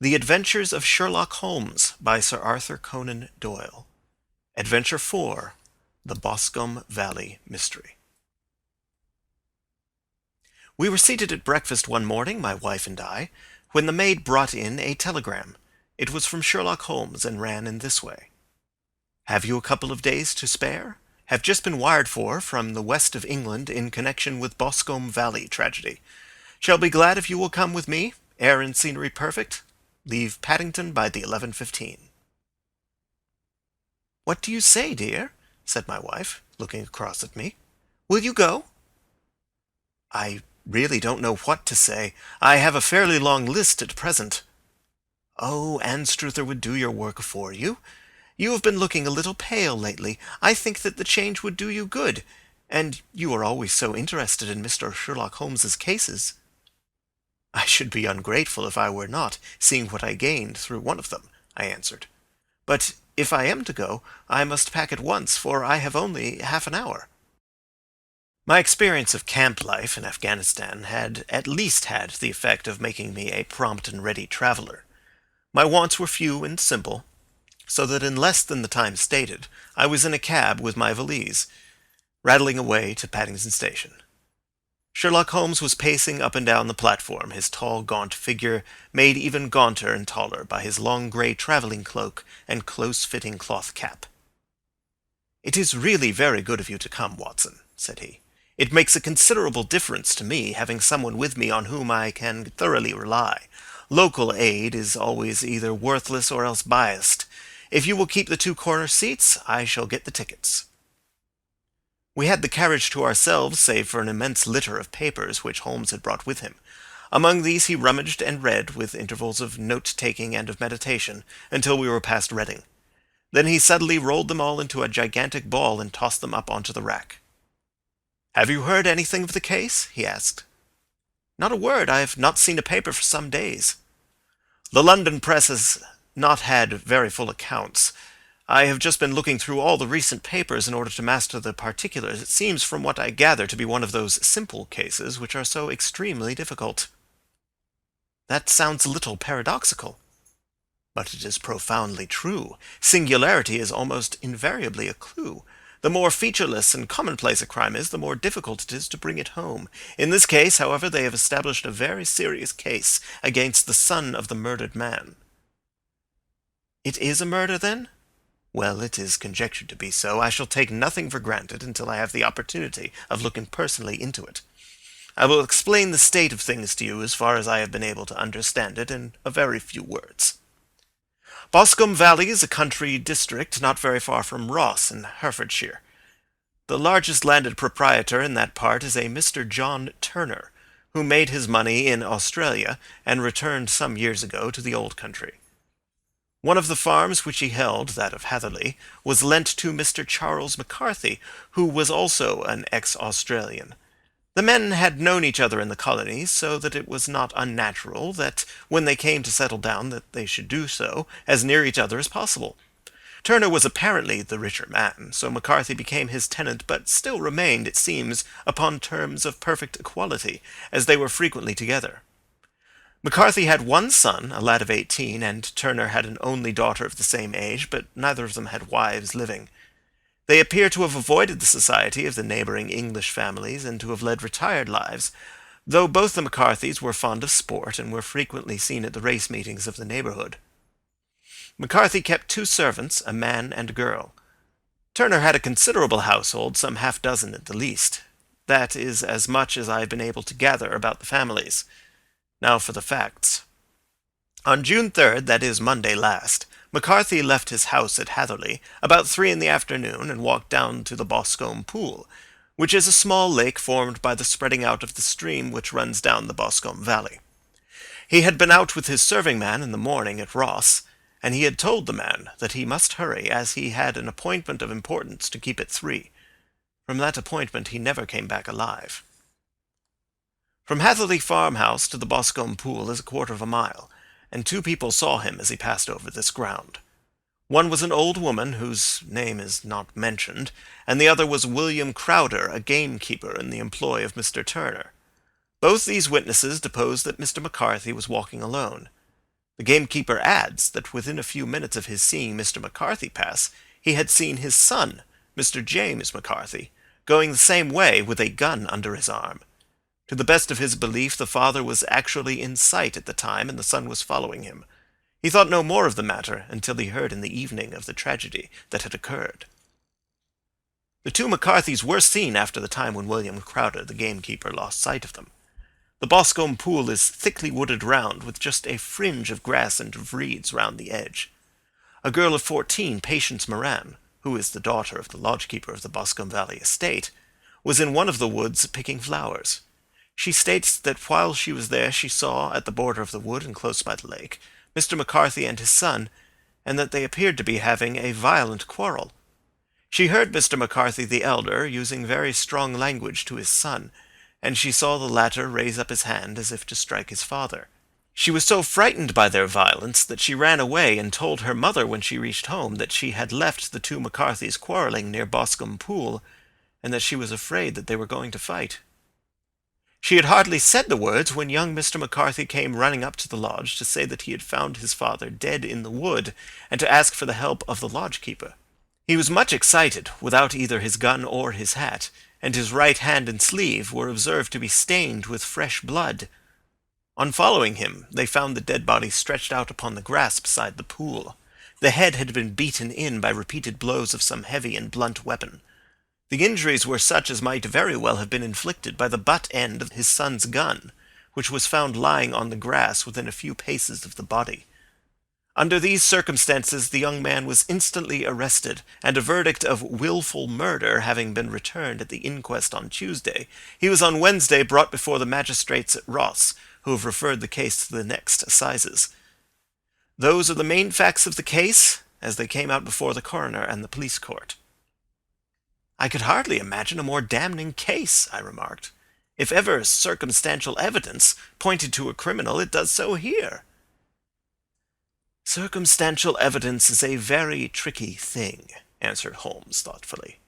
The Adventures of Sherlock Holmes by Sir Arthur Conan Doyle. Adventure 4. The Boscombe Valley Mystery. We were seated at breakfast one morning, my wife and I, when the maid brought in a telegram. It was from Sherlock Holmes, and ran in this way. "Have you a couple of days to spare? Have just been wired for from the west of England in connection with Boscombe Valley tragedy. Shall be glad if you will come with me. Air and scenery perfect. Leave Paddington by the 11:15. "What do you say, dear?" said my wife, looking across at me. "Will you go?" "I really don't know what to say. I have a fairly long list at present." "Oh, Anstruther would do your work for you. You have been looking a little pale lately. I think that the change would do you good. And you are always so interested in Mr. Sherlock Holmes's cases." "I should be ungrateful if I were not, seeing what I gained through one of them," I answered. "But if I am to go, I must pack at once, for I have only half an hour." My experience of camp life in Afghanistan had at least had the effect of making me a prompt and ready traveller. My wants were few and simple, so that in less than the time stated, I was in a cab with my valise, rattling away to Paddington Station. Sherlock Holmes was pacing up and down the platform, his tall, gaunt figure made even gaunter and taller by his long grey travelling cloak and close-fitting cloth cap. "It is really very good of you to come, Watson," said he. "It makes a considerable difference to me, having someone with me on whom I can thoroughly rely. Local aid is always either worthless or else biased. If you will keep the two corner seats, I shall get the tickets." We had the carriage to ourselves, save for an immense litter of papers which Holmes had brought with him. Among these he rummaged and read, with intervals of note-taking and of meditation, until we were past Reading. Then he suddenly rolled them all into a gigantic ball and tossed them up onto the rack. "Have you heard anything of the case?" he asked. "Not a word. I have not seen a paper for some days." "The London press has not had very full accounts. I have just been looking through all the recent papers in order to master the particulars. It seems, from what I gather, to be one of those simple cases which are so extremely difficult." "That sounds a little paradoxical." "But it is profoundly true. Singularity is almost invariably a clue. The more featureless and commonplace a crime is, the more difficult it is to bring it home. In this case, however, they have established a very serious case against the son of the murdered man." "It is a murder, then?" "Well, it is conjectured to be so. I shall take nothing for granted until I have the opportunity of looking personally into it. I will explain the state of things to you as far as I have been able to understand it in a very few words. Boscombe Valley is a country district not very far from Ross in Herefordshire. The largest landed proprietor in that part is a Mr. John Turner, who made his money in Australia and returned some years ago to the old country. One of the farms which he held, that of Hatherley, was lent to Mr. Charles McCarthy, who was also an ex-Australian. The men had known each other in the colonies, so that it was not unnatural that, when they came to settle down, that they should do so as near each other as possible. Turner was apparently the richer man, so McCarthy became his tenant, but still remained, it seems, upon terms of perfect equality, as they were frequently together. McCarthy had one son, a lad of 18, and Turner had an only daughter of the same age, but neither of them had wives living. They appear to have avoided the society of the neighbouring English families, and to have led retired lives, though both the McCarthys were fond of sport, and were frequently seen at the race meetings of the neighbourhood. McCarthy kept two servants, a man and a girl. Turner had a considerable household, some half-dozen at the least. That is as much as I have been able to gather about the families. Now for the facts. On June 3rd, that is Monday last, McCarthy left his house at Hatherley about 3 in the afternoon and walked down to the Boscombe Pool, which is a small lake formed by the spreading out of the stream which runs down the Boscombe Valley. He had been out with his serving-man in the morning at Ross, and he had told the man that he must hurry, as he had an appointment of importance to keep at 3. From that appointment he never came back alive. From Hatherley farmhouse to the Boscombe Pool is a quarter of a mile, and two people saw him as he passed over this ground. One was an old woman, whose name is not mentioned, and the other was William Crowder, a gamekeeper in the employ of Mr. Turner. Both these witnesses deposed that Mr. McCarthy was walking alone. The gamekeeper adds that within a few minutes of his seeing Mr. McCarthy pass, he had seen his son, Mr. James McCarthy, going the same way with a gun under his arm. To the best of his belief, the father was actually in sight at the time, and the son was following him. He thought no more of the matter until he heard in the evening of the tragedy that had occurred. The two McCarthys were seen after the time when William Crowder, the gamekeeper, lost sight of them. The Boscombe Pool is thickly wooded round, with just a fringe of grass and of reeds round the edge. A girl of 14, Patience Moran, who is the daughter of the lodge-keeper of the Boscombe Valley estate, was in one of the woods picking flowers. She states that while she was there she saw, at the border of the wood and close by the lake, Mr. McCarthy and his son, and that they appeared to be having a violent quarrel. She heard Mr. McCarthy the elder using very strong language to his son, and she saw the latter raise up his hand as if to strike his father. She was so frightened by their violence that she ran away and told her mother when she reached home that she had left the two McCarthys quarrelling near Boscombe Pool, and that she was afraid that they were going to fight. She had hardly said the words when young Mr. McCarthy came running up to the lodge to say that he had found his father dead in the wood, and to ask for the help of the lodge-keeper. He was much excited, without either his gun or his hat, and his right hand and sleeve were observed to be stained with fresh blood. On following him, they found the dead body stretched out upon the grass beside the pool. The head had been beaten in by repeated blows of some heavy and blunt weapon. The injuries were such as might very well have been inflicted by the butt end of his son's gun, which was found lying on the grass within a few paces of the body. Under these circumstances the young man was instantly arrested, and a verdict of wilful murder having been returned at the inquest on Tuesday, he was on Wednesday brought before the magistrates at Ross, who have referred the case to the next assizes. Those are the main facts of the case, as they came out before the coroner and the police court. "I could hardly imagine a more damning case," I remarked. "If ever circumstantial evidence pointed to a criminal, it does so here." "Circumstantial evidence is a very tricky thing," answered Holmes thoughtfully.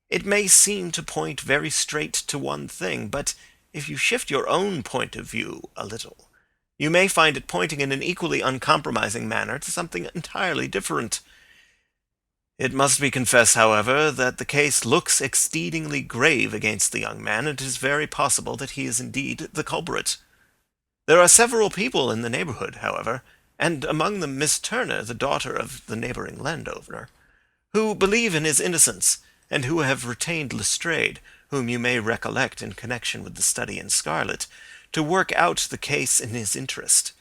"It may seem to point very straight to one thing, but if you shift your own point of view a little, you may find it pointing in an equally uncompromising manner to something entirely different. It must be confessed, however, that the case looks exceedingly grave against the young man, and it is very possible that he is indeed the culprit. There are several people in the neighbourhood, however, and among them Miss Turner, the daughter of the neighbouring landowner, who believe in his innocence, and who have retained Lestrade, whom you may recollect in connection with the study in scarlet, to work out the case in his interest.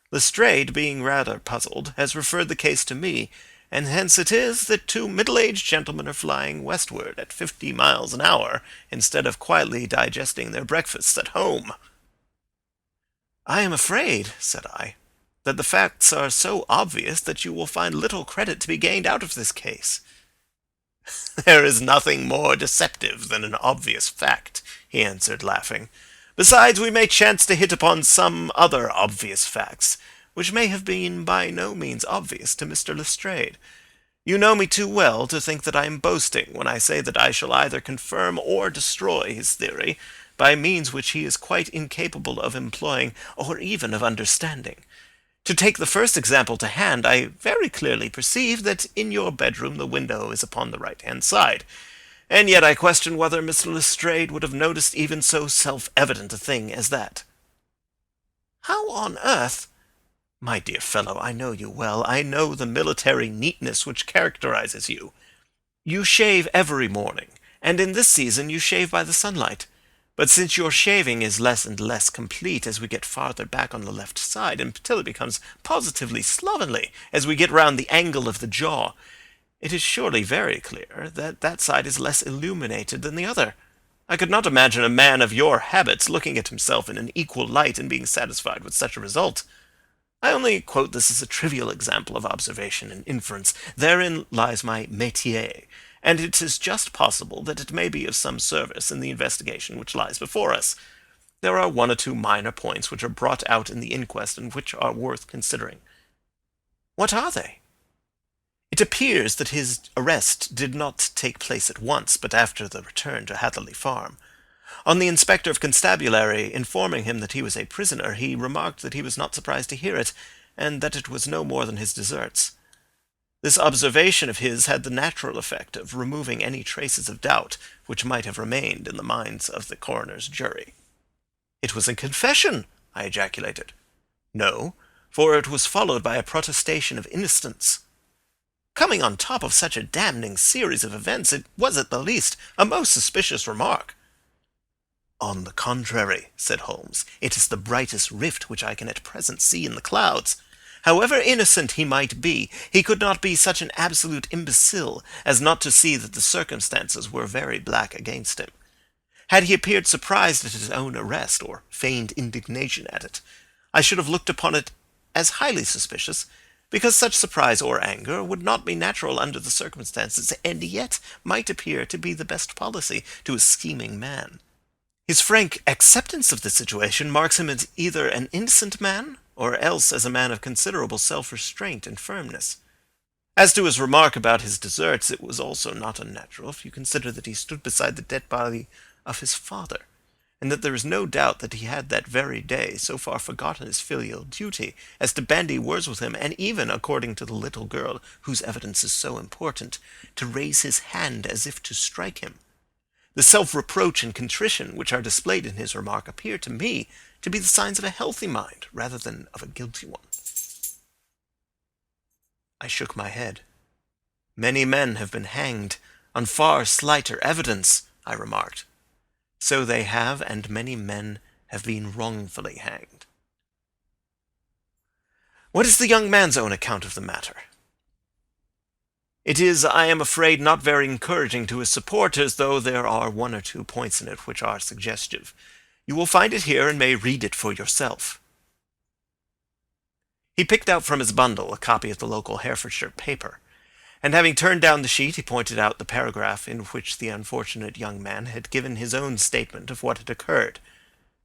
Lestrade, being rather puzzled, has referred the case to me, and hence it is that two middle-aged gentlemen are flying westward at 50 miles an hour, instead of quietly digesting their breakfasts at home." "I am afraid," said I, "that the facts are so obvious that you will find little credit to be gained out of this case." "There is nothing more deceptive than an obvious fact," he answered, laughing. "Besides, we may chance to hit upon some other obvious facts, which may have been by no means obvious to Mr. Lestrade. You know me too well to think that I am boasting when I say that I shall either confirm or destroy his theory by means which he is quite incapable of employing or even of understanding. To take the first example to hand, I very clearly perceive that in your bedroom the window is upon the right-hand side, and yet I question whether Mr. Lestrade would have noticed even so self-evident a thing as that." "How on earth—" "My dear fellow, I know you well. I know the military neatness which characterizes you. You shave every morning, and in this season you shave by the sunlight. But since your shaving is less and less complete as we get farther back on the left side, until it becomes positively slovenly as we get round the angle of the jaw, it is surely very clear that that side is less illuminated than the other. I could not imagine a man of your habits looking at himself in an equal light and being satisfied with such a result. I only quote this as a trivial example of observation and inference. Therein lies my métier, and it is just possible that it may be of some service in the investigation which lies before us. There are one or two minor points which are brought out in the inquest and which are worth considering." "What are they?" "It appears that his arrest did not take place at once, but after the return to Hatherley Farm. On the Inspector of Constabulary informing him that he was a prisoner, he remarked that he was not surprised to hear it, and that it was no more than his deserts. This observation of his had the natural effect of removing any traces of doubt which might have remained in the minds of the coroner's jury. "It was a confession!" I ejaculated. "No, for it was followed by a protestation of innocence. Coming on top of such a damning series of events, it was at the least a most suspicious remark." "On the contrary," said Holmes, "it is the brightest rift which I can at present see in the clouds. However innocent he might be, he could not be such an absolute imbecile as not to see that the circumstances were very black against him. Had he appeared surprised at his own arrest, or feigned indignation at it, I should have looked upon it as highly suspicious, because such surprise or anger would not be natural under the circumstances, and yet might appear to be the best policy to a scheming man. His frank acceptance of the situation marks him as either an innocent man, or else as a man of considerable self-restraint and firmness. As to his remark about his deserts, it was also not unnatural, if you consider that he stood beside the dead body of his father, and that there is no doubt that he had that very day so far forgotten his filial duty as to bandy words with him, and even, according to the little girl whose evidence is so important, to raise his hand as if to strike him. The self-reproach and contrition which are displayed in his remark appear to me to be the signs of a healthy mind rather than of a guilty one." I shook my head. "Many men have been hanged on far slighter evidence," I remarked. "So they have, and many men have been wrongfully hanged." "What is the young man's own account of the matter?" "It is, I am afraid, not very encouraging to his supporters, though there are one or two points in it which are suggestive. You will find it here and may read it for yourself." He picked out from his bundle a copy of the local Herefordshire paper, and having turned down the sheet he pointed out the paragraph in which the unfortunate young man had given his own statement of what had occurred.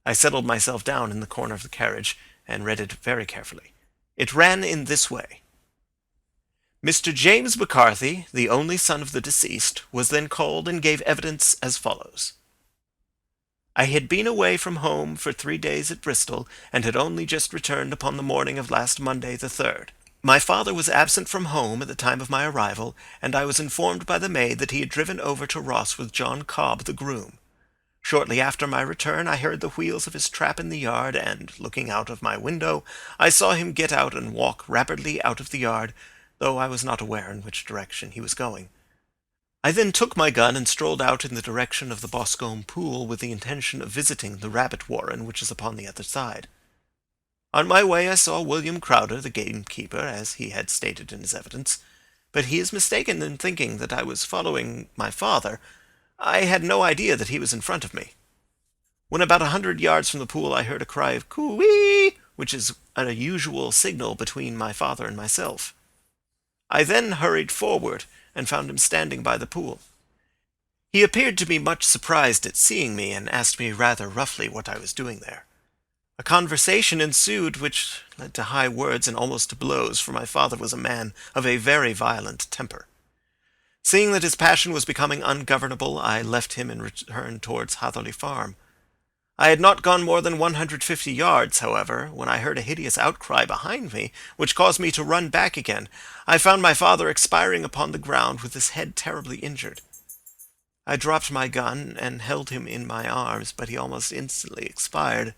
I settled myself down in the corner of the carriage and read it very carefully. It ran in this way: "Mr. James McCarthy, the only son of the deceased, was then called and gave evidence as follows. I had been away from home for 3 days at Bristol, and had only just returned upon the morning of last Monday the 3rd. My father was absent from home at the time of my arrival, and I was informed by the maid that he had driven over to Ross with John Cobb, the groom. Shortly after my return I heard the wheels of his trap in the yard, and, looking out of my window, I saw him get out and walk rapidly out of the yard, though I was not aware in which direction he was going. I then took my gun and strolled out in the direction of the Boscombe Pool with the intention of visiting the rabbit warren which is upon the other side. On my way I saw William Crowder, the gamekeeper, as he had stated in his evidence, but he is mistaken in thinking that I was following my father. I had no idea that he was in front of me. When about 100 yards from the pool I heard a cry of coo-ee, which is an usual signal between my father and myself. I then hurried forward, and found him standing by the pool. He appeared to be much surprised at seeing me, and asked me rather roughly what I was doing there. A conversation ensued which led to high words and almost to blows, for my father was a man of a very violent temper. Seeing that his passion was becoming ungovernable, I left him and returned towards Hatherley Farm. I had not gone more than 150 yards, however, when I heard a hideous outcry behind me, which caused me to run back again. I found my father expiring upon the ground with his head terribly injured. I dropped my gun and held him in my arms, but he almost instantly expired.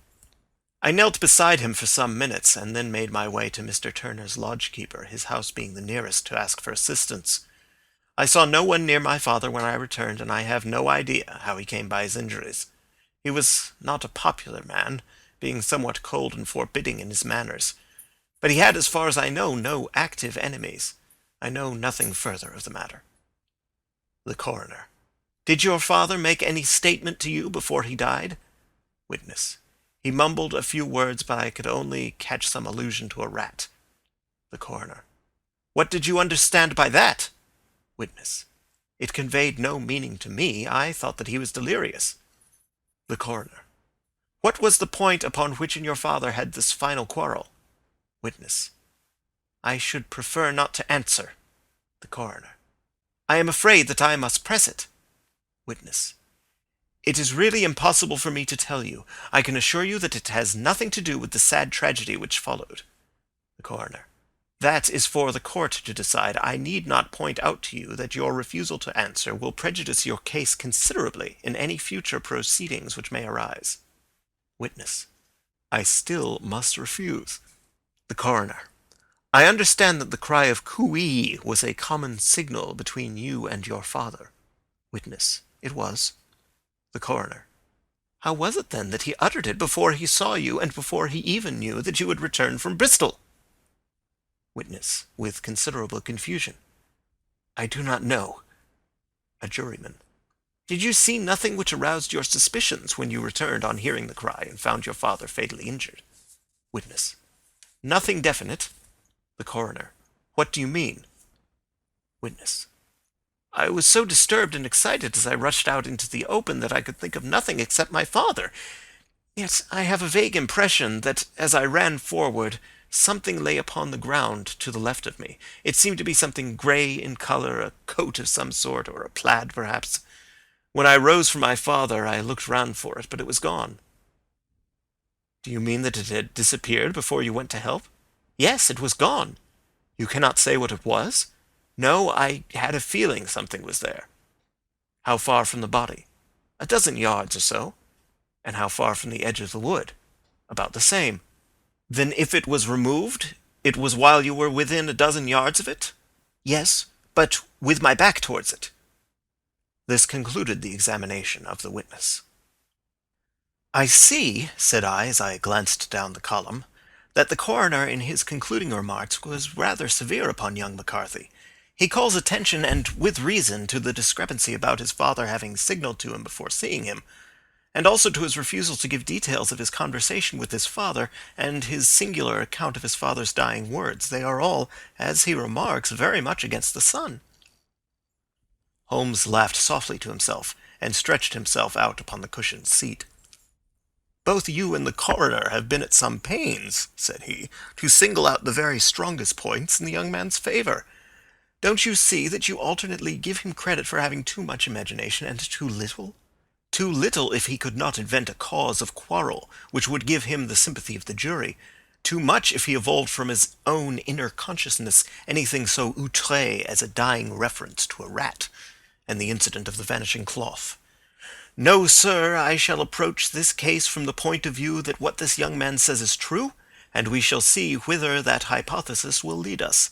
I knelt beside him for some minutes, and then made my way to Mr. Turner's lodge-keeper, his house being the nearest, to ask for assistance. I saw no one near my father when I returned, and I have no idea how he came by his injuries. He was not a popular man, being somewhat cold and forbidding in his manners. But he had, as far as I know, no active enemies. I know nothing further of the matter." The Coroner: "Did your father make any statement to you before he died?" Witness: "He mumbled a few words, but I could only catch some allusion to a rat." The Coroner: "What did you understand by that?" Witness: "It conveyed no meaning to me. I thought that he was delirious." The Coroner: "What was the point upon which your father had this final quarrel?" Witness: "I should prefer not to answer." The Coroner: "I am afraid that I must press it." Witness: "It is really impossible for me to tell you. I can assure you that it has nothing to do with the sad tragedy which followed." The coroner. That is for the court to decide. I need not point out to you that your refusal to answer will prejudice your case considerably in any future proceedings which may arise. Witness. I still must refuse. The coroner. I understand that the cry of cooee was a common signal between you and your father. Witness. It was. The coroner. How was it then that he uttered it before he saw you and before he even knew that you had returned from Bristol? Witness, with considerable confusion. I do not know. A juryman. Did you see nothing which aroused your suspicions when you returned on hearing the cry and found your father fatally injured? Witness. Nothing definite. The coroner. What do you mean? Witness. I was so disturbed and excited as I rushed out into the open that I could think of nothing except my father. Yet I have a vague impression that as I ran forward, something lay upon the ground to the left of me. It seemed to be something grey in colour, a coat of some sort, or a plaid perhaps. When I rose from my father, I looked round for it, but it was gone. Do you mean that it had disappeared before you went to help? Yes, it was gone. You cannot say what it was? No, I had a feeling something was there. How far from the body? 12 yards or so. And how far from the edge of the wood? About the same. Then if it was removed, it was while you were within 12 yards of it? Yes, but with my back towards it. This concluded the examination of the witness. I see, said I as I glanced down the column, that the coroner in his concluding remarks was rather severe upon young McCarthy. He calls attention, and with reason, to the discrepancy about his father having signalled to him before seeing him, and also to his refusal to give details of his conversation with his father, and his singular account of his father's dying words. They are all, as he remarks, very much against the son. Holmes laughed softly to himself, and stretched himself out upon the cushioned seat. Both you and the coroner have been at some pains, said he, to single out the very strongest points in the young man's favour. Don't you see that you alternately give him credit for having too much imagination and too little? Too little if he could not invent a cause of quarrel which would give him the sympathy of the jury. Too much if he evolved from his own inner consciousness anything so outré as a dying reference to a rat, and the incident of the vanishing cloth. No, sir, I shall approach this case from the point of view that what this young man says is true, and we shall see whither that hypothesis will lead us.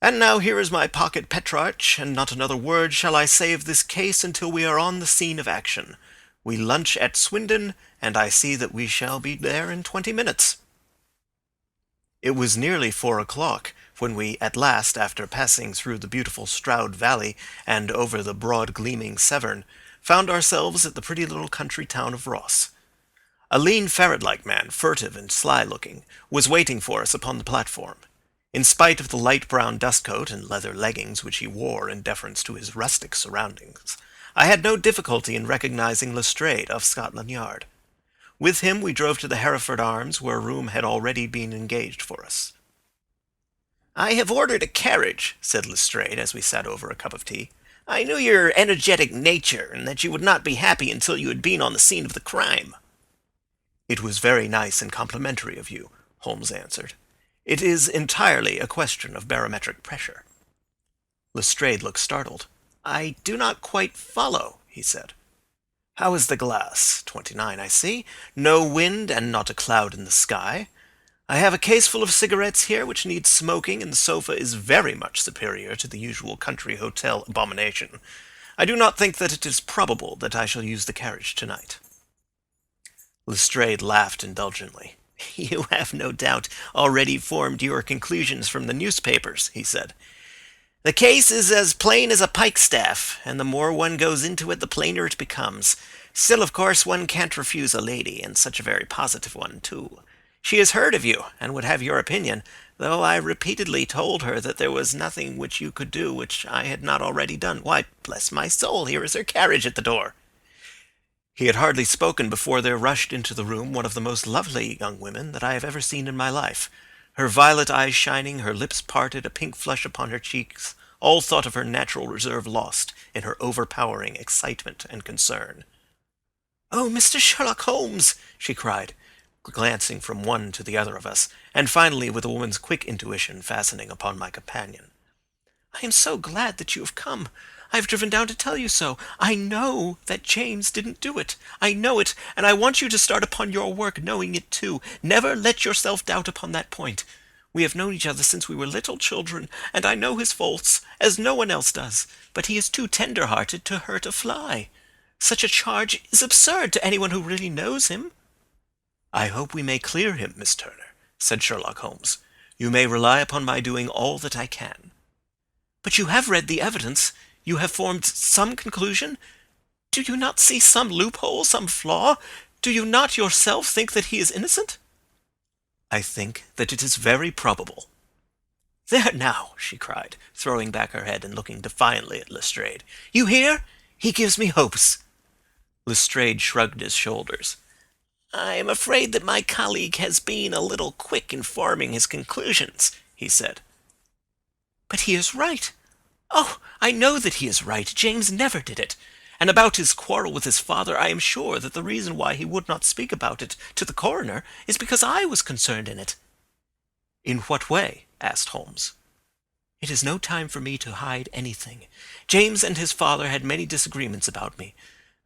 And now here is my pocket Petrarch, and not another word shall I say of this case until we are on the scene of action. We lunch at Swindon, and I see that we shall be there in 20 minutes. It was nearly 4 o'clock when we at last, after passing through the beautiful Stroud Valley and over the broad gleaming Severn, found ourselves at the pretty little country town of Ross. A lean ferret-like man, furtive and sly-looking, was waiting for us upon the platform. In spite of the light brown dustcoat and leather leggings which he wore in deference to his rustic surroundings, I had no difficulty in recognizing Lestrade of Scotland Yard. With him we drove to the Hereford Arms, where a room had already been engaged for us. "I have ordered a carriage," said Lestrade, as we sat over a cup of tea. "I knew your energetic nature, and that you would not be happy until you had been on the scene of the crime." "It was very nice and complimentary of you," Holmes answered. "It is entirely a question of barometric pressure." Lestrade looked startled. "I do not quite follow," he said. "How is the glass? 29, I see. No wind and not a cloud in the sky. I have a case full of cigarettes here which needs smoking, and the sofa is very much superior to the usual country hotel abomination. I do not think that it is probable that I shall use the carriage tonight." Lestrade laughed indulgently. "You have no doubt already formed your conclusions from the newspapers," he said. "The case is as plain as a pikestaff, and the more one goes into it, the plainer it becomes. Still, of course, one can't refuse a lady, and such a very positive one, too. She has heard of you, and would have your opinion, though I repeatedly told her that there was nothing which you could do which I had not already done. Why, bless my soul, here is her carriage at the door." He had hardly spoken before there rushed into the room one of the most lovely young women that I have ever seen in my life. Her violet eyes shining, her lips parted, a pink flush upon her cheeks, all thought of her natural reserve lost in her overpowering excitement and concern. "Oh, Mr. Sherlock Holmes!" she cried. glancing from one to the other of us, and finally with a woman's quick intuition fastening upon my companion. "I am so glad that you have come. I have driven down to tell you so. I know that James didn't do it. I know it, and I want you to start upon your work knowing it too. Never let yourself doubt upon that point. We have known each other since we were little children, and I know his faults, as no one else does. But he is too tender-hearted to hurt a fly. Such a charge is absurd to anyone who really knows him." "I hope we may clear him, Miss Turner," said Sherlock Holmes. "You may rely upon my doing all that I can." "But you have read the evidence. You have formed some conclusion. Do you not see some loophole, some flaw? Do you not yourself think that he is innocent?" "I think that it is very probable." "There now," she cried, throwing back her head and looking defiantly at Lestrade. "You hear? He gives me hopes." Lestrade shrugged his shoulders. "I am afraid that my colleague has been a little quick in forming his conclusions," he said. "But he is right. Oh, I know that he is right. James never did it. And about his quarrel with his father, I am sure that the reason why he would not speak about it to the coroner is because I was concerned in it." "In what way?" asked Holmes. "It is no time for me to hide anything. James and his father had many disagreements about me.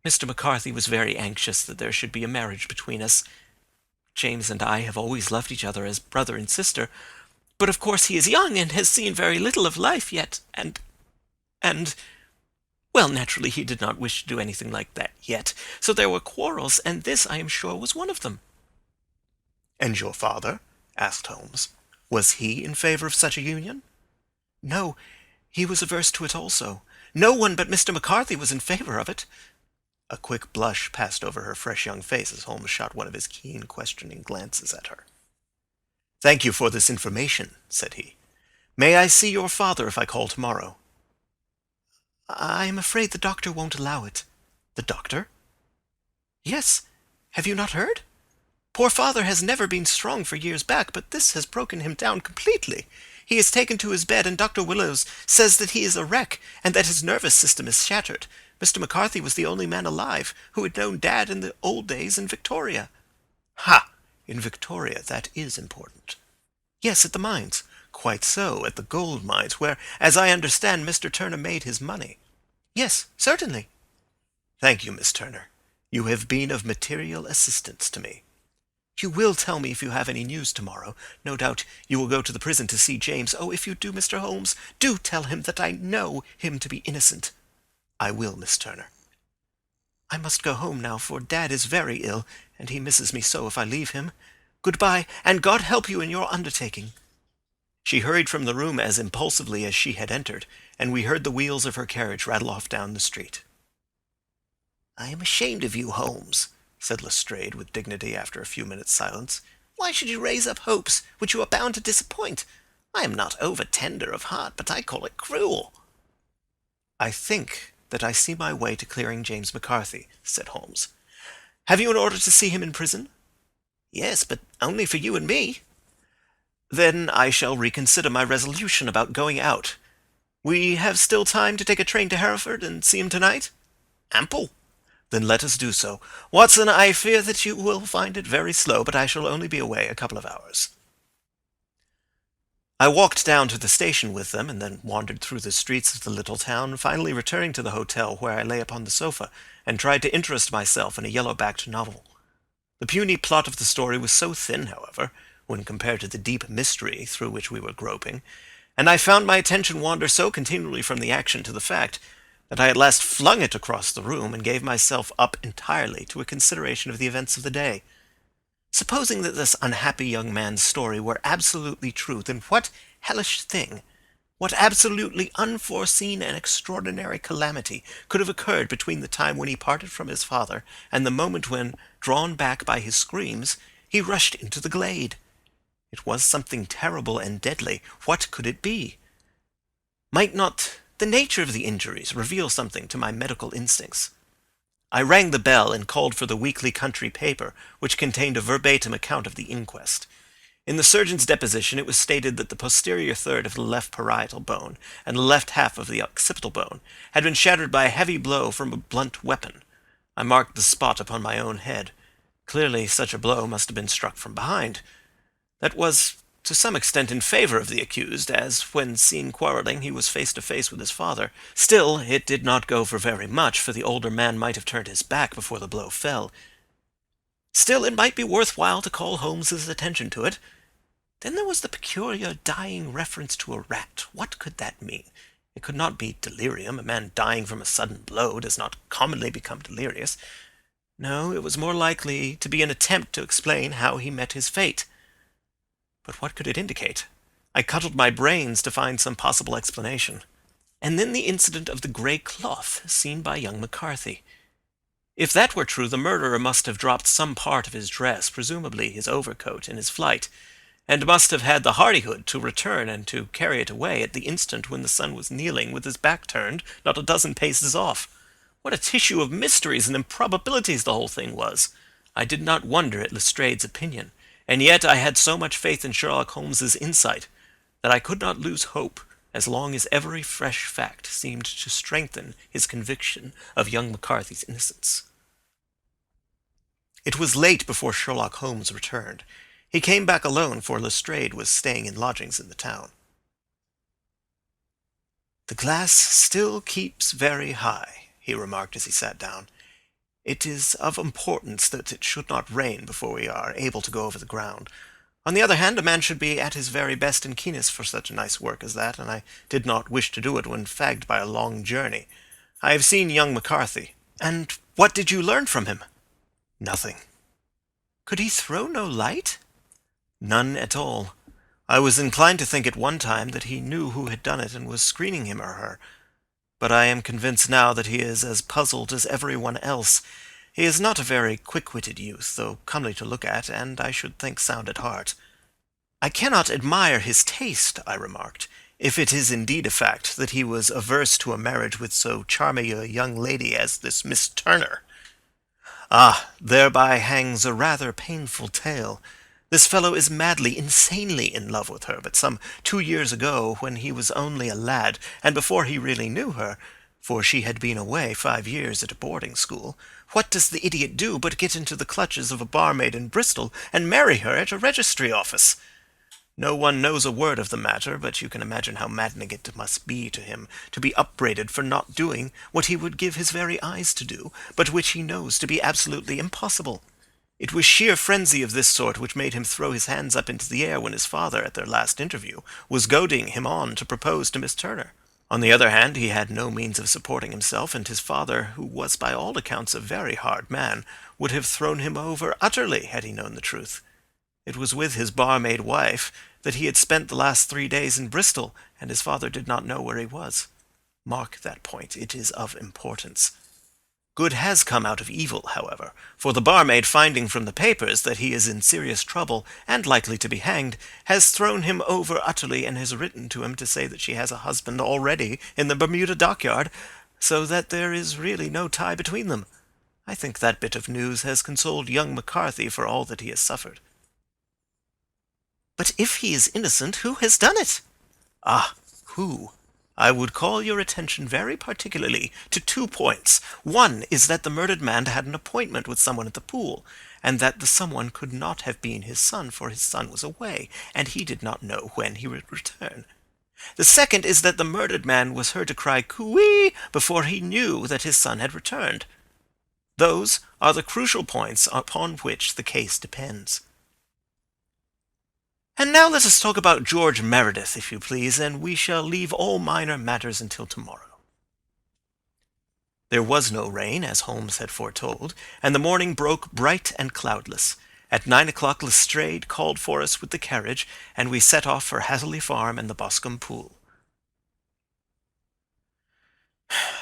Mr. McCarthy was very anxious that there should be a marriage between us. James and I have always loved each other as brother and sister, but of course he is young and has seen very little of life yet, and, well, naturally he did not wish to do anything like that yet. So there were quarrels, and this, I am sure, was one of them." "And your father?" asked Holmes. "Was he in favor of such a union?" "No, he was averse to it also. No one but Mr. McCarthy was in favor of it." A quick blush passed over her fresh young face as Holmes shot one of his keen, questioning glances at her. "Thank you for this information," said he. "May I see your father if I call tomorrow?" "I am afraid the doctor won't allow it." "The doctor?" "Yes. Have you not heard? Poor father has never been strong for years back, but this has broken him down completely. He is taken to his bed, and Dr. Willows says that he is a wreck, and that his nervous system is shattered. Mr. McCarthy was the only man alive who had known Dad in the old days in Victoria." "Ha! In Victoria, that is important." "Yes, at the mines." "Quite so, at the gold mines, where, as I understand, Mr. Turner made his money." "Yes, certainly." "Thank you, Miss Turner. You have been of material assistance to me." "You will tell me if you have any news tomorrow. No doubt you will go to the prison to see James. Oh, if you do, Mr. Holmes, do tell him that I know him to be innocent." "I will, Miss Turner." "I must go home now, for Dad is very ill, and he misses me so if I leave him. Goodbye, and God help you in your undertaking." She hurried from the room as impulsively as she had entered, and we heard the wheels of her carriage rattle off down the street. "I am ashamed of you, Holmes," said Lestrade with dignity after a few minutes' silence. "Why should you raise up hopes which you are bound to disappoint? I am not over-tender of heart, but I call it cruel." "I think that I see my way to clearing James McCarthy," said Holmes. "Have you an order to see him in prison?" "Yes, but only for you and me." "Then I shall reconsider my resolution about going out. We have still time to take a train to Hereford and see him tonight?" "Ample." "Then let us do so. Watson, I fear that you will find it very slow, but I shall only be away a couple of hours." I walked down to the station with them, and then wandered through the streets of the little town, finally returning to the hotel, where I lay upon the sofa, and tried to interest myself in a yellow-backed novel. The puny plot of the story was so thin, however, when compared to the deep mystery through which we were groping, and I found my attention wander so continually from the action to the fact, that I at last flung it across the room, and gave myself up entirely to a consideration of the events of the day. Supposing that this unhappy young man's story were absolutely true, then what hellish thing, what absolutely unforeseen and extraordinary calamity could have occurred between the time when he parted from his father and the moment when, drawn back by his screams, he rushed into the glade? It was something terrible and deadly. What could it be? Might not the nature of the injuries reveal something to my medical instincts? I rang the bell and called for the weekly country paper, which contained a verbatim account of the inquest. In the surgeon's deposition it was stated that the posterior third of the left parietal bone and the left half of the occipital bone had been shattered by a heavy blow from a blunt weapon. I marked the spot upon my own head. Clearly such a blow must have been struck from behind. That was to some extent in favour of the accused, as when seen quarrelling he was face to face with his father. Still, it did not go for very much, for the older man might have turned his back before the blow fell. Still, it might be worth while to call Holmes's attention to it. Then there was the peculiar dying reference to a rat. What could that mean? It could not be delirium. A man dying from a sudden blow does not commonly become delirious. No, it was more likely to be an attempt to explain how he met his fate. But what could it indicate? I cuddled my brains to find some possible explanation. And then the incident of the grey cloth seen by young McCarthy. If that were true, the murderer must have dropped some part of his dress, presumably his overcoat, in his flight, and must have had the hardihood to return and to carry it away at the instant when the son was kneeling with his back turned not a dozen paces off. What a tissue of mysteries and improbabilities the whole thing was! I did not wonder at Lestrade's opinion, and yet I had so much faith in Sherlock Holmes's insight that I could not lose hope as long as every fresh fact seemed to strengthen his conviction of young McCarthy's innocence. It was late before Sherlock Holmes returned. He came back alone, for Lestrade was staying in lodgings in the town. "The glass still keeps very high," he remarked as he sat down. "It is of importance that it should not rain before we are able to go over the ground. On the other hand, a man should be at his very best and keenest for such a nice work as that, and I did not wish to do it when fagged by a long journey. I have seen young McCarthy." "And what did you learn from him?" "Nothing." "Could he throw no light?" "None at all. I was inclined to think at one time that he knew who had done it and was screening him or her. But I am convinced now that he is as puzzled as everyone else. He is not a very quick-witted youth, though comely to look at, and I should think sound at heart." "I cannot admire his taste," I remarked, "if it is indeed a fact that he was averse to a marriage with so charming a young lady as this Miss Turner." "Ah, thereby hangs a rather painful tale. This fellow is madly, insanely in love with her, but some 2 years ago, when he was only a lad, and before he really knew her, for she had been away 5 years at a boarding school, what does the idiot do but get into the clutches of a barmaid in Bristol and marry her at a registry office? No one knows a word of the matter, but you can imagine how maddening it must be to him to be upbraided for not doing what he would give his very eyes to do, but which he knows to be absolutely impossible. It was sheer frenzy of this sort which made him throw his hands up into the air when his father, at their last interview, was goading him on to propose to Miss Turner. On the other hand, he had no means of supporting himself, and his father, who was by all accounts a very hard man, would have thrown him over utterly had he known the truth. It was with his barmaid wife that he had spent the last 3 days in Bristol, and his father did not know where he was. Mark that point, it is of importance. Good has come out of evil, however, for the barmaid, finding from the papers that he is in serious trouble and likely to be hanged, has thrown him over utterly and has written to him to say that she has a husband already in the Bermuda dockyard, so that there is really no tie between them. I think that bit of news has consoled young McCarthy for all that he has suffered." "But if he is innocent, who has done it?" "Ah, who? I would call your attention very particularly to 2 points. One is that the murdered man had an appointment with someone at the pool, and that the someone could not have been his son, for his son was away, and he did not know when he would return. The second is that the murdered man was heard to cry coo-ee before he knew that his son had returned. Those are the crucial points upon which the case depends. And now let us talk about George Meredith, if you please, and we shall leave all minor matters until tomorrow." There was no rain, as Holmes had foretold, and the morning broke bright and cloudless. At 9 o'clock Lestrade called for us with the carriage, and we set off for Hatherley Farm and the Boscombe Pool.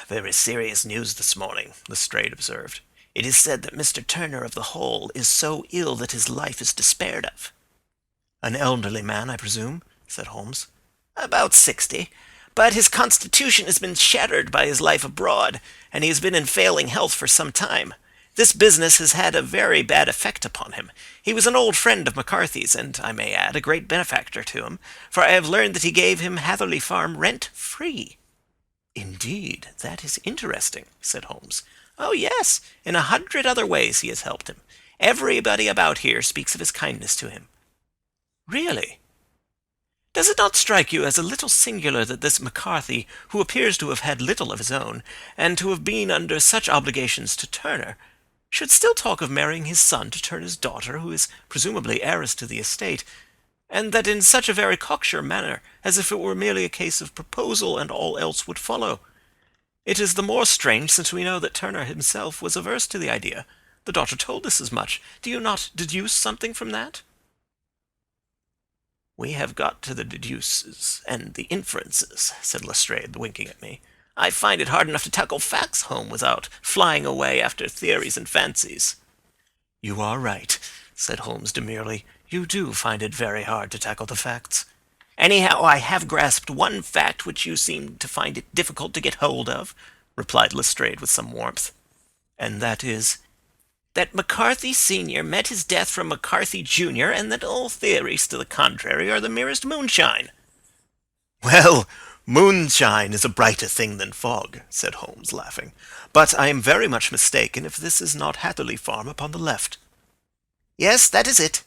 "There is serious news this morning," Lestrade observed. "It is said that Mr. Turner of the Hole is so ill that his life is despaired of." "An elderly man, I presume?" said Holmes. "About 60. But his constitution has been shattered by his life abroad, and he has been in failing health for some time. This business has had a very bad effect upon him. He was an old friend of McCarthy's, and, I may add, a great benefactor to him, for I have learned that he gave him Hatherley Farm rent-free." "Indeed, that is interesting," said Holmes. "Oh, yes. In 100 other ways he has helped him. Everybody about here speaks of his kindness to him." "Really? Does it not strike you as a little singular that this McCarthy, who appears to have had little of his own, and to have been under such obligations to Turner, should still talk of marrying his son to Turner's daughter, who is presumably heiress to the estate, and that in such a very cocksure manner, as if it were merely a case of proposal and all else would follow? It is the more strange since we know that Turner himself was averse to the idea. The daughter told us as much. Do you not deduce something from that?" "We have got to the deduces and the inferences," said Lestrade, winking at me. "I find it hard enough to tackle facts home without flying away after theories and fancies." "You are right," said Holmes demurely. "You do find it very hard to tackle the facts." "Anyhow, I have grasped one fact which you seem to find it difficult to get hold of," replied Lestrade with some warmth. "And that is?" "That McCarthy Sr. met his death from McCarthy Jr., and that all theories to the contrary are the merest moonshine." "Well, moonshine is a brighter thing than fog," said Holmes, laughing. "But I am very much mistaken if this is not Hatherley Farm upon the left." "Yes, that is it."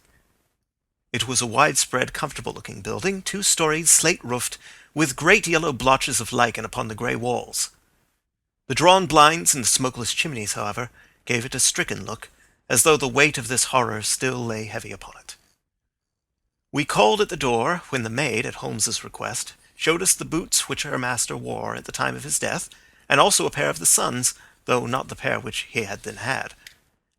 It was a widespread, comfortable-looking building, 2-storied, slate-roofed, with great yellow blotches of lichen upon the grey walls. The drawn blinds and the smokeless chimneys, however, gave it a stricken look, as though the weight of this horror still lay heavy upon it. We called at the door, when the maid, at Holmes's request, showed us the boots which her master wore at the time of his death, and also a pair of the son's, though not the pair which he had then had.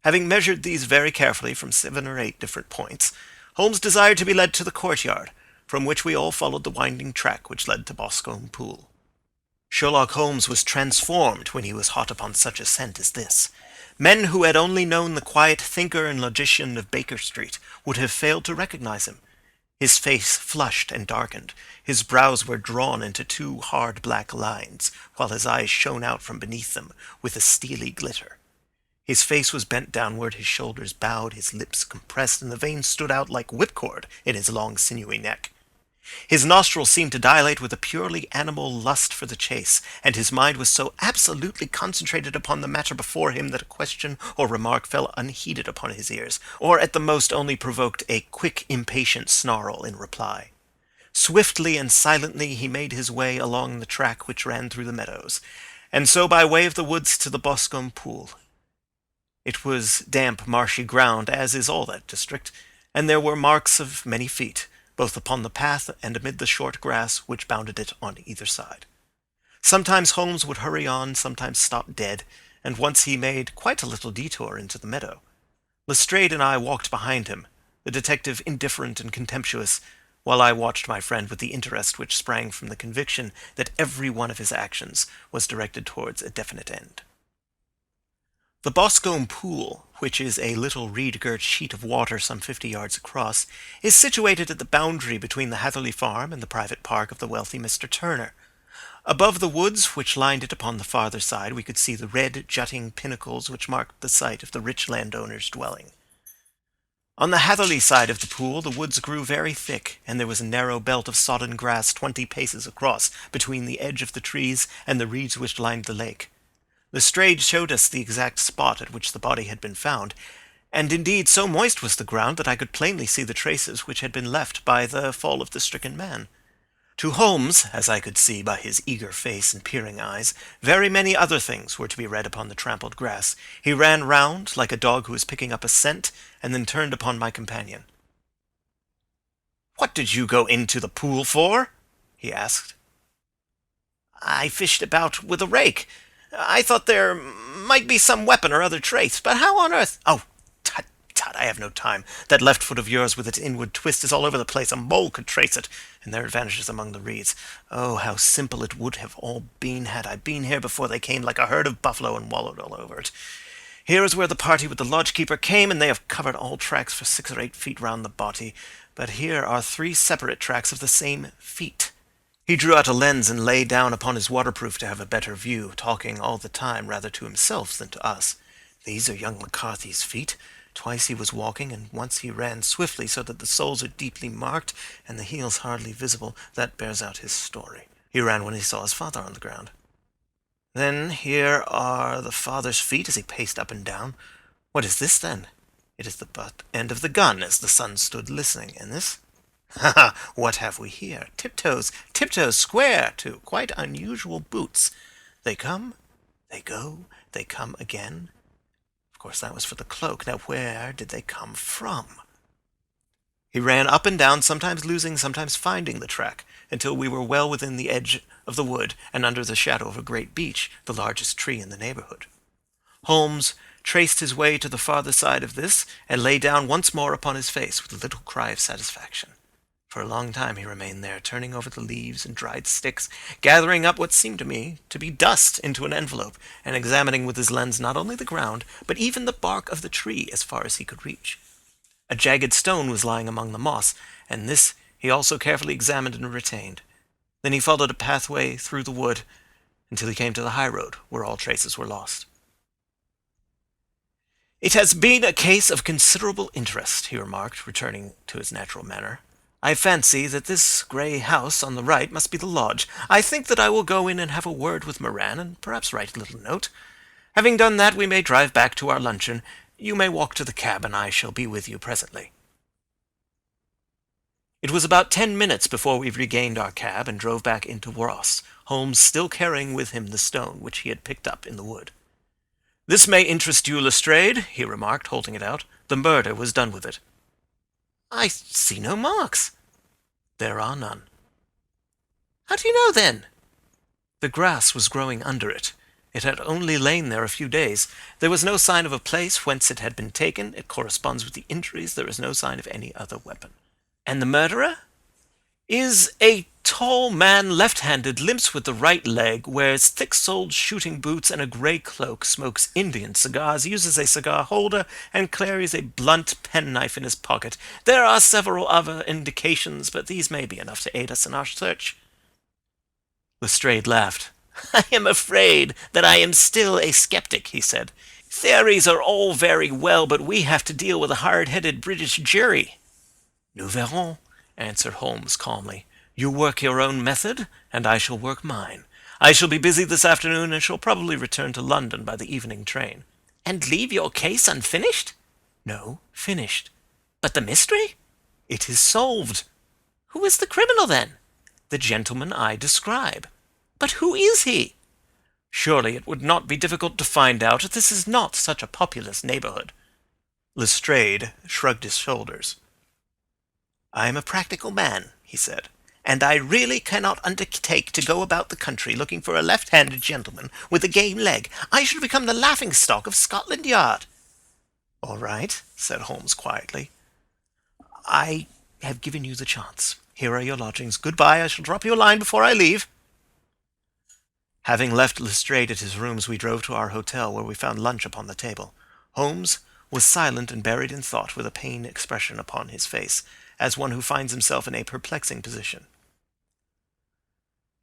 Having measured these very carefully from 7 or 8 different points, Holmes desired to be led to the courtyard, from which we all followed the winding track which led to Boscombe Pool. Sherlock Holmes was transformed when he was hot upon such a scent as this. Men who had only known the quiet thinker and logician of Baker Street would have failed to recognize him. His face flushed and darkened. His brows were drawn into 2 hard black lines, while his eyes shone out from beneath them with a steely glitter. His face was bent downward, his shoulders bowed, his lips compressed, and the veins stood out like whipcord in his long sinewy neck. His nostrils seemed to dilate with a purely animal lust for the chase, and his mind was so absolutely concentrated upon the matter before him that a question or remark fell unheeded upon his ears, or at the most only provoked a quick, impatient snarl in reply. Swiftly and silently he made his way along the track which ran through the meadows, and so by way of the woods to the Boscombe Pool. It was damp, marshy ground, as is all that district, and there were marks of many feet, both upon the path and amid the short grass which bounded it on either side. Sometimes Holmes would hurry on, sometimes stop dead, and once he made quite a little detour into the meadow. Lestrade and I walked behind him, the detective indifferent and contemptuous, while I watched my friend with the interest which sprang from the conviction that every one of his actions was directed towards a definite end. The Boscombe Pool, which is a little reed-girt sheet of water some 50 yards across, is situated at the boundary between the Hatherley Farm and the private park of the wealthy Mr. Turner. Above the woods which lined it upon the farther side we could see the red, jutting pinnacles which marked the site of the rich landowner's dwelling. On the Hatherley side of the pool the woods grew very thick, and there was a narrow belt of sodden grass 20 paces across between the edge of the trees and the reeds which lined the lake. Lestrade showed us the exact spot at which the body had been found, and indeed so moist was the ground that I could plainly see the traces which had been left by the fall of the stricken man. To Holmes, as I could see by his eager face and peering eyes, very many other things were to be read upon the trampled grass. He ran round, like a dog who is picking up a scent, and then turned upon my companion. "What did you go into the pool for?" he asked. "I fished about with a rake. I thought there might be some weapon or other trace, but how on earth—" "Oh, tut, tut, I have no time. That left foot of yours with its inward twist is all over the place. A mole could trace it, and there it vanishes among the reeds. Oh, how simple it would have all been had I been here before they came like a herd of buffalo and wallowed all over it. Here is where the party with the lodge-keeper came, and they have covered all tracks for 6 or 8 feet round the body. But here are 3 separate tracks of the same feet." He drew out a lens and lay down upon his waterproof to have a better view, talking all the time rather to himself than to us. "These are young McCarthy's feet. Twice he was walking, and once he ran swiftly so that the soles are deeply marked and the heels hardly visible. That bears out his story. He ran when he saw his father on the ground. Then here are the father's feet as he paced up and down. What is this, then? It is the butt end of the gun as the son stood listening, and this? Ha ha! What have we here? Tiptoes, tiptoes square, too. Quite unusual boots. They come, they go, they come again. Of course, that was for the cloak. Now, where did they come from? He ran up and down, sometimes losing, sometimes finding the track, until we were well within the edge of the wood and under the shadow of a great beech, the largest tree in the neighborhood. Holmes traced his way to the farther side of this, and lay down once more upon his face with a little cry of satisfaction. For a long time he remained there, turning over the leaves and dried sticks, gathering up what seemed to me to be dust into an envelope, and examining with his lens not only the ground, but even the bark of the tree as far as he could reach. A jagged stone was lying among the moss, and this he also carefully examined and retained. Then he followed a pathway through the wood until he came to the high road, where all traces were lost. "It has been a case of considerable interest," he remarked, returning to his natural manner. "I fancy that this grey house on the right must be the lodge. I think that I will go in and have a word with Moran, and perhaps write a little note. Having done that, we may drive back to our luncheon. You may walk to the cab, and I shall be with you presently." It was about 10 minutes before we regained our cab and drove back into Ross, Holmes still carrying with him the stone which he had picked up in the wood. "This may interest you, Lestrade," he remarked, holding it out. "The murder was done with it." "I see no marks." "There are none." "How do you know, then?" "The grass was growing under it. It had only lain there a few days. There was no sign of a place whence it had been taken. It corresponds with the injuries. There is no sign of any other weapon." "And the murderer?" "Is a tall man, left-handed, limps with the right leg, wears thick-soled shooting boots and a grey cloak, smokes Indian cigars, uses a cigar holder, and carries a blunt penknife in his pocket. There are several other indications, but these may be enough to aid us in our search." Lestrade laughed. "I am afraid that I am still a skeptic," he said. "Theories are all very well, but we have to deal with a hard-headed British jury." "Nous verrons," answered Holmes calmly. "You work your own method, and I shall work mine. I shall be busy this afternoon, and shall probably return to London by the evening train." "And leave your case unfinished?" "No, finished." "But the mystery?" "It is solved." "Who is the criminal, then?" "The gentleman I describe." "But who is he?" "Surely it would not be difficult to find out. This is not such a populous neighborhood." Lestrade shrugged his shoulders. "I am a practical man," he said, "and I really cannot undertake to go about the country looking for a left-handed gentleman with a game leg. I should become the laughing-stock of Scotland Yard." "All right," said Holmes quietly. "I have given you the chance. Here are your lodgings. Goodbye. I shall drop you a line before I leave." Having left Lestrade at his rooms, we drove to our hotel, where we found lunch upon the table. Holmes was silent and buried in thought, with a pained expression upon his face, as one who finds himself in a perplexing position.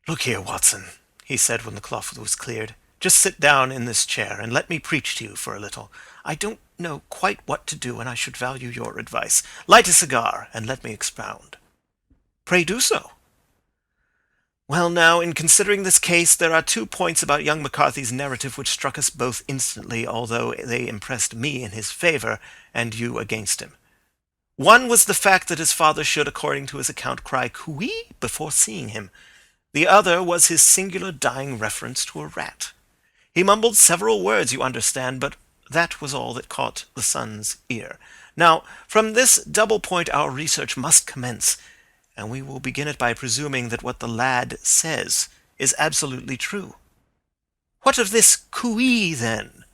"Look here, Watson," he said when the cloth was cleared. "Just sit down in this chair, and let me preach to you for a little. I don't know quite what to do, and I should value your advice. Light a cigar, and let me expound." "Pray do so." "Well, now, in considering this case, there are 2 points about young McCarthy's narrative which struck us both instantly, although they impressed me in his favour and you against him. One was the fact that his father should, according to his account, cry "Cooee" before seeing him. The other was his singular dying reference to a rat. He mumbled several words, you understand, but that was all that caught the son's ear. Now, from this double point our research must commence, and we will begin it by presuming that what the lad says is absolutely true. What of this cooee, then?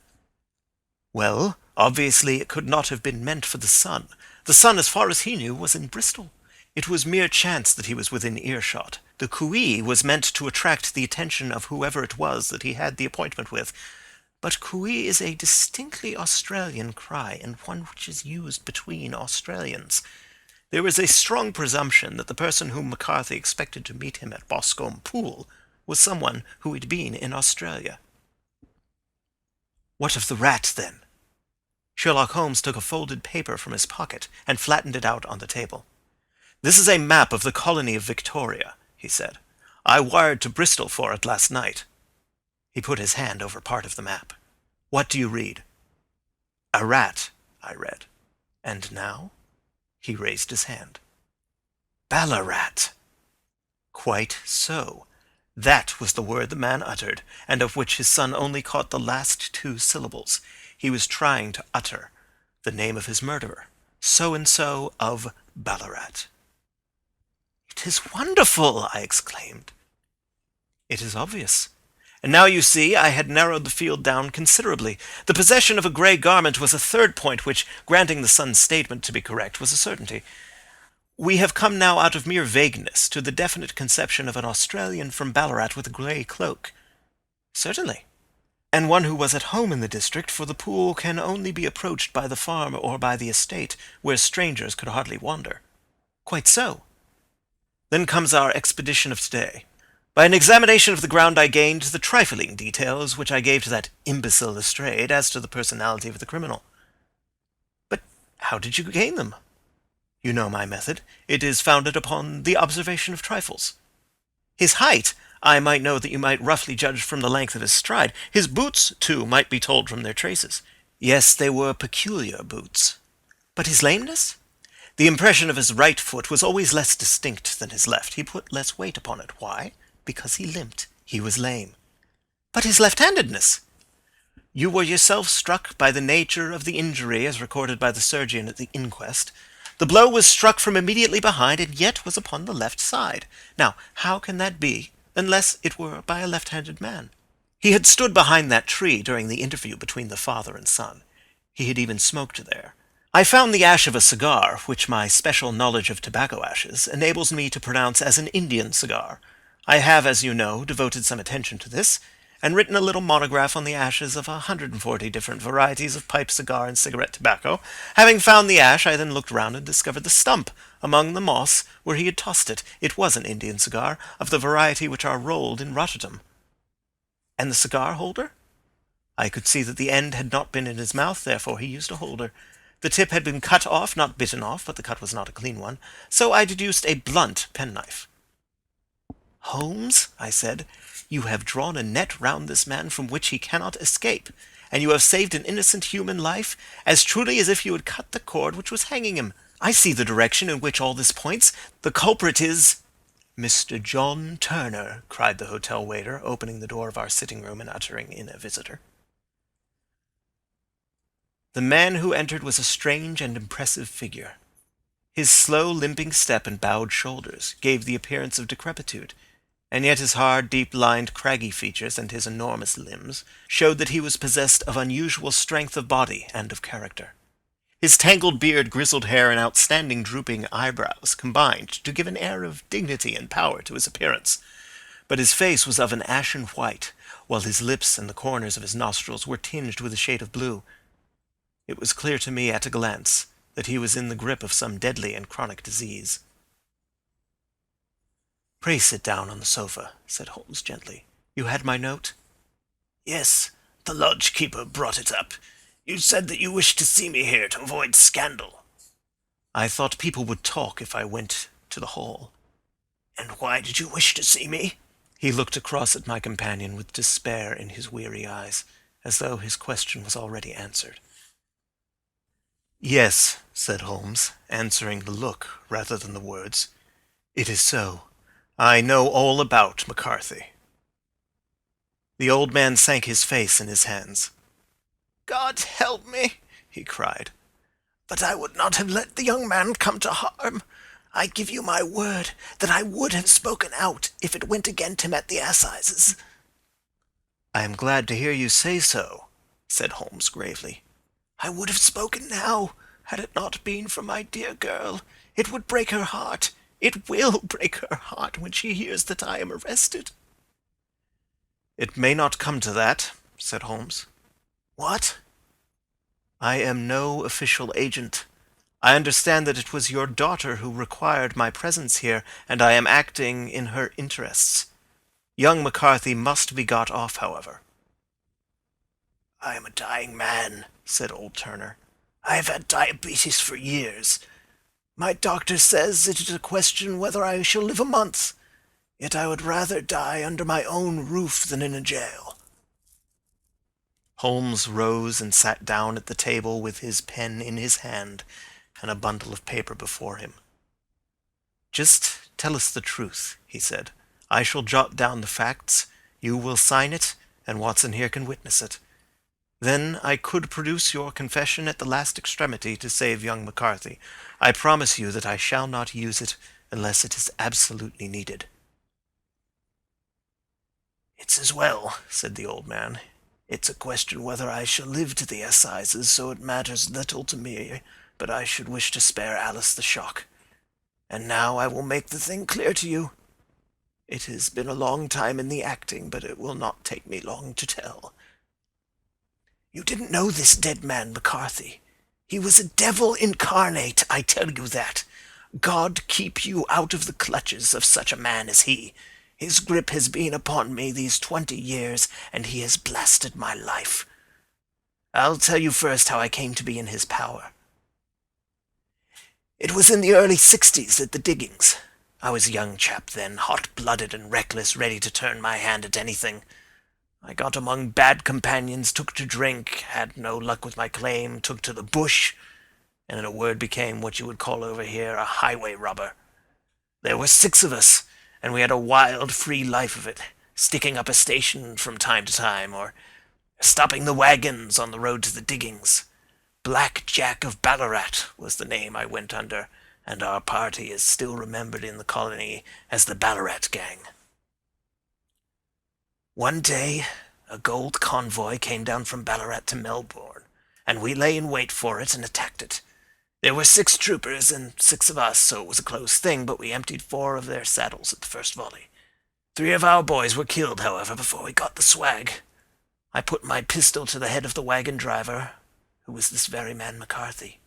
Well, obviously it could not have been meant for the son. The son, as far as he knew, was in Bristol. It was mere chance that he was within earshot. The cooee was meant to attract the attention of whoever it was that he had the appointment with. But cooee is a distinctly Australian cry, and one which is used between Australians. There is a strong presumption that the person whom McCarthy expected to meet him at Boscombe Pool was someone who had been in Australia. What of the rat, then? Sherlock Holmes took a folded paper from his pocket and flattened it out on the table. "This is a map of the colony of Victoria," he said. "I wired to Bristol for it last night." He put his hand over part of the map. "What do you read?" "A rat," I read. And now he raised his hand. Ballarat! Quite so. That was the word the man uttered, and of which his son only caught the last two syllables. He was trying to utter the name of his murderer, so-and-so of Ballarat. "It is wonderful!" I exclaimed. "It is obvious. And now you see I had narrowed the field down considerably. The possession of a grey garment was a third point which, granting the son's statement to be correct, was a certainty. We have come now out of mere vagueness to the definite conception of an Australian from Ballarat with a grey cloak." "Certainly. And one who was at home in the district, for the pool can only be approached by the farm or by the estate, where strangers could hardly wander." "Quite so. Then comes our expedition of today. By an examination of the ground I gained the trifling details which I gave to that imbecile Lestrade as to the personality of the criminal." "But how did you gain them?" "You know my method. It is founded upon the observation of trifles. His height I might know that you might roughly judge from the length of his stride. His boots, too, might be told from their traces. Yes, they were peculiar boots. But his lameness? The impression of his right foot was always less distinct than his left. He put less weight upon it. Why? Because he limped. He was lame. But his left-handedness? You were yourself struck by the nature of the injury as recorded by the surgeon at the inquest. The blow was struck from immediately behind, and yet was upon the left side. Now, how can that be, unless it were by a left-handed man? He had stood behind that tree during the interview between the father and son. He had even smoked there. I found the ash of a cigar, which my special knowledge of tobacco ashes enables me to pronounce as an Indian cigar. I have, as you know, devoted some attention to this, and written a little monograph on the ashes of 140 different varieties of pipe, cigar, and cigarette tobacco. Having found the ash, I then looked round and discovered the stump among the moss where he had tossed it. It was an Indian cigar, of the variety which are rolled in Rotterdam. And the cigar holder? I could see that the end had not been in his mouth, therefore he used a holder. The tip had been cut off, not bitten off, but the cut was not a clean one, so I deduced a blunt penknife. "Holmes," I said, "you have drawn a net round this man from which he cannot escape, and you have saved an innocent human life as truly as if you had cut the cord which was hanging him. I see the direction in which all this points. The culprit is—" "Mr. John Turner," cried the hotel waiter, opening the door of our sitting-room and uttering in a visitor. The man who entered was a strange and impressive figure. His slow, limping step and bowed shoulders gave the appearance of decrepitude, and yet his hard, deep-lined, craggy features and his enormous limbs showed that he was possessed of unusual strength of body and of character. His tangled beard, grizzled hair, and outstanding drooping eyebrows combined to give an air of dignity and power to his appearance, but his face was of an ashen white, while his lips and the corners of his nostrils were tinged with a shade of blue. It was clear to me at a glance that he was in the grip of some deadly and chronic disease. "Pray sit down on the sofa," said Holmes gently. "You had my note?" "Yes, the lodge-keeper brought it up. You said that you wished to see me here to avoid scandal." "I thought people would talk if I went to the hall." "And why did you wish to see me?" He looked across at my companion with despair in his weary eyes, as though his question was already answered. "Yes," said Holmes, answering the look rather than the words. "It is so. I know all about McCarthy." The old man sank his face in his hands. "God help me!" he cried. "But I would not have let the young man come to harm. I give you my word that I would have spoken out if it went against him at the assizes." "I am glad to hear you say so," said Holmes gravely. "I would have spoken now, had it not been for my dear girl. It would break her heart. It will break her heart when she hears that I am arrested." "It may not come to that," said Holmes. "What?" "I am no official agent. I understand that it was your daughter who required my presence here, and I am acting in her interests. Young McCarthy must be got off, however." "I am a dying man," said old Turner. "I have had diabetes for years. My doctor says it is a question whether I shall live a month. Yet I would rather die under my own roof than in a jail." Holmes rose and sat down at the table with his pen in his hand, and a bundle of paper before him. "Just tell us the truth," he said. "I shall jot down the facts, you will sign it, and Watson here can witness it. Then I could produce your confession at the last extremity to save young McCarthy. I promise you that I shall not use it unless it is absolutely needed." "It's as well," said the old man. "It's a question whether I shall live to the assizes, so it matters little to me, but I should wish to spare Alice the shock. And now I will make the thing clear to you. It has been a long time in the acting, but it will not take me long to tell. You didn't know this dead man, McCarthy. He was a devil incarnate, I tell you that. God keep you out of the clutches of such a man as he. His grip has been upon me these 20 years, and he has blasted my life. I'll tell you first how I came to be in his power. It was in the early 60s at the diggings. I was a young chap then, hot-blooded and reckless, ready to turn my hand at anything. I got among bad companions, took to drink, had no luck with my claim, took to the bush, and in a word became what you would call over here a highway robber. There were 6 of us, and we had a wild, free life of it, sticking up a station from time to time, or stopping the wagons on the road to the diggings. Black Jack of Ballarat was the name I went under, and our party is still remembered in the colony as the Ballarat Gang. One day, a gold convoy came down from Ballarat to Melbourne, and we lay in wait for it and attacked it. There were 6 troopers and 6 of us, so it was a close thing, but we emptied 4 of their saddles at the first volley. 3 of our boys were killed, however, before we got the swag. I put my pistol to the head of the wagon driver, who was this very man McCarthy.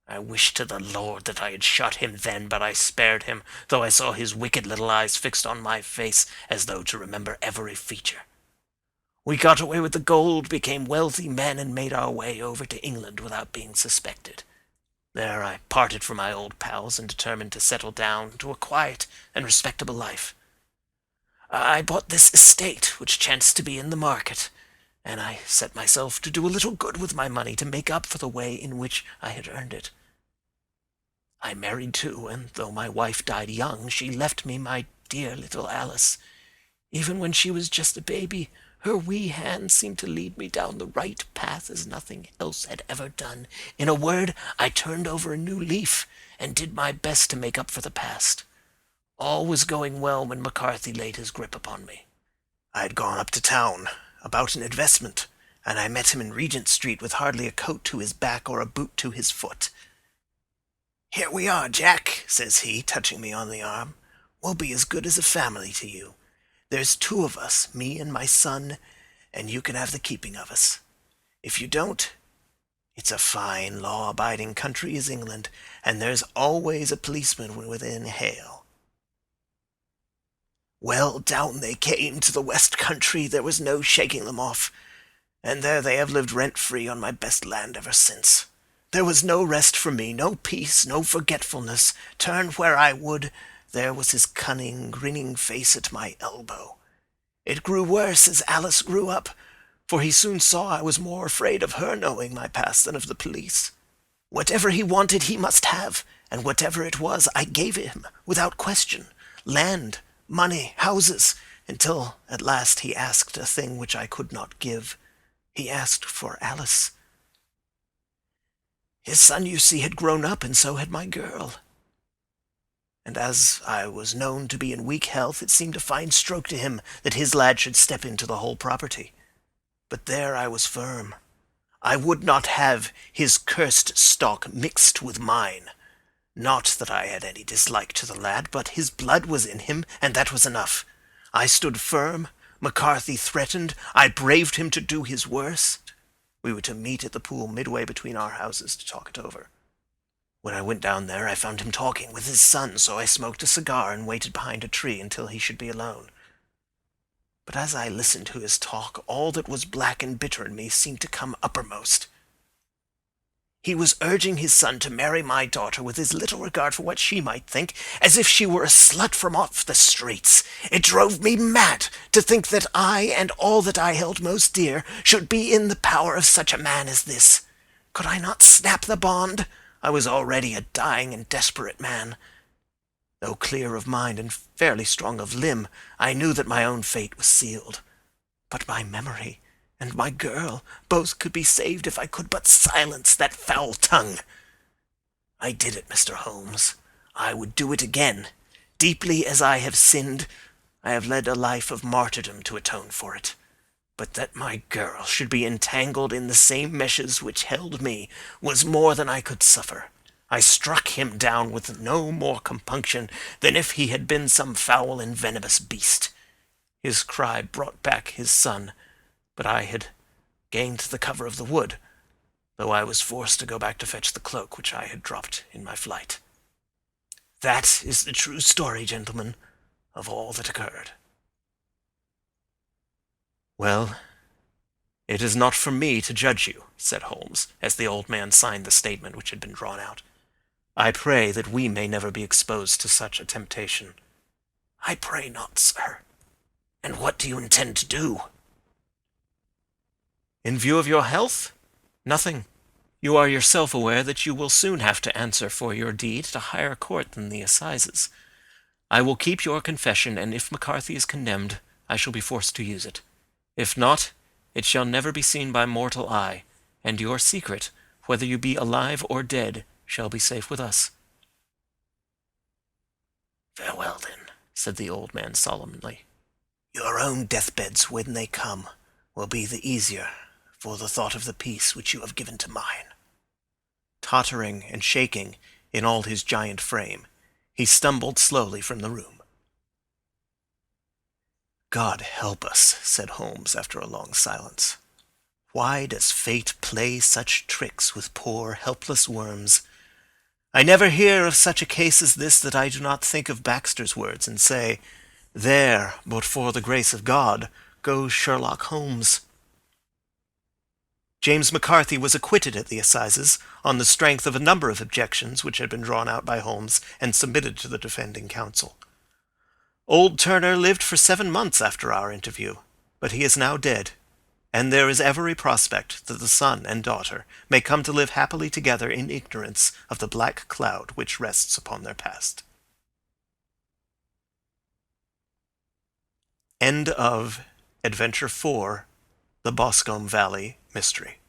I wished to the Lord that I had shot him then, but I spared him, though I saw his wicked little eyes fixed on my face as though to remember every feature. We got away with the gold, became wealthy men, and made our way over to England without being suspected. There I parted from my old pals and determined to settle down to a quiet and respectable life. I bought this estate, which chanced to be in the market, and I set myself to do a little good with my money to make up for the way in which I had earned it. I married too, and though my wife died young, she left me my dear little Alice. Even when she was just a baby, her wee hand seemed to lead me down the right path as nothing else had ever done. In a word, I turned over a new leaf and did my best to make up for the past. All was going well when McCarthy laid his grip upon me. I had gone up to town about an investment, and I met him in Regent Street with hardly a coat to his back or a boot to his foot. "Here we are, Jack," says he, touching me on the arm. "We'll be as good as a family to you. There's 2 of us, me and my son, and you can have the keeping of us. If you don't, it's a fine, law-abiding country is England, and there's always a policeman within hail." Well, down they came to the West Country. There was no shaking them off, and there they have lived rent-free on my best land ever since. There was no rest for me, no peace, no forgetfulness. Turn where I would, there was his cunning, grinning face at my elbow. It grew worse as Alice grew up, for he soon saw I was more afraid of her knowing my past than of the police. Whatever he wanted he must have, and whatever it was I gave him, without question. Land, money, houses, until at last he asked a thing which I could not give. He asked for Alice. His son, you see, had grown up, and so had my girl. And as I was known to be in weak health, it seemed a fine stroke to him that his lad should step into the whole property. But there I was firm. I would not have his cursed stock mixed with mine. Not that I had any dislike to the lad, but his blood was in him, and that was enough. I stood firm. McCarthy threatened. I braved him to do his worst. We were to meet at the pool midway between our houses to talk it over. When I went down there, I found him talking with his son, so I smoked a cigar and waited behind a tree until he should be alone. But as I listened to his talk, all that was black and bitter in me seemed to come uppermost. He was urging his son to marry my daughter with as little regard for what she might think, as if she were a slut from off the streets. It drove me mad to think that I and all that I held most dear should be in the power of such a man as this. Could I not snap the bond? I was already a dying and desperate man. Though clear of mind and fairly strong of limb, I knew that my own fate was sealed. But my memory and my girl both could be saved if I could but silence that foul tongue. I did it, Mr. Holmes. I would do it again. Deeply as I have sinned, I have led a life of martyrdom to atone for it. But that my girl should be entangled in the same meshes which held me was more than I could suffer. I struck him down with no more compunction than if he had been some foul and venomous beast. His cry brought back his son, but I had gained the cover of the wood, though I was forced to go back to fetch the cloak which I had dropped in my flight. That is the true story, gentlemen, of all that occurred. Well, it is not for me to judge you, said Holmes, as the old man signed the statement which had been drawn out. I pray that we may never be exposed to such a temptation. I pray not, sir. And what do you intend to do? In view of your health? Nothing. You are yourself aware that you will soon have to answer for your deed to higher court than the assizes. I will keep your confession, and if McCarthy is condemned, I shall be forced to use it. If not, it shall never be seen by mortal eye, and your secret, whether you be alive or dead, shall be safe with us. Farewell, then, said the old man solemnly. Your own deathbeds, when they come, will be the easier for the thought of the peace which you have given to mine. Tottering and shaking in all his giant frame, he stumbled slowly from the room. God help us, said Holmes after a long silence. Why does fate play such tricks with poor, helpless worms? I never hear of such a case as this that I do not think of Baxter's words and say, there, but for the grace of God, goes Sherlock Holmes. James McCarthy was acquitted at the assizes on the strength of a number of objections which had been drawn out by Holmes and submitted to the defending counsel. Old Turner lived for 7 months after our interview, but he is now dead, and there is every prospect that the son and daughter may come to live happily together in ignorance of the black cloud which rests upon their past. End of Adventure 4, The Boscombe Valley Mystery.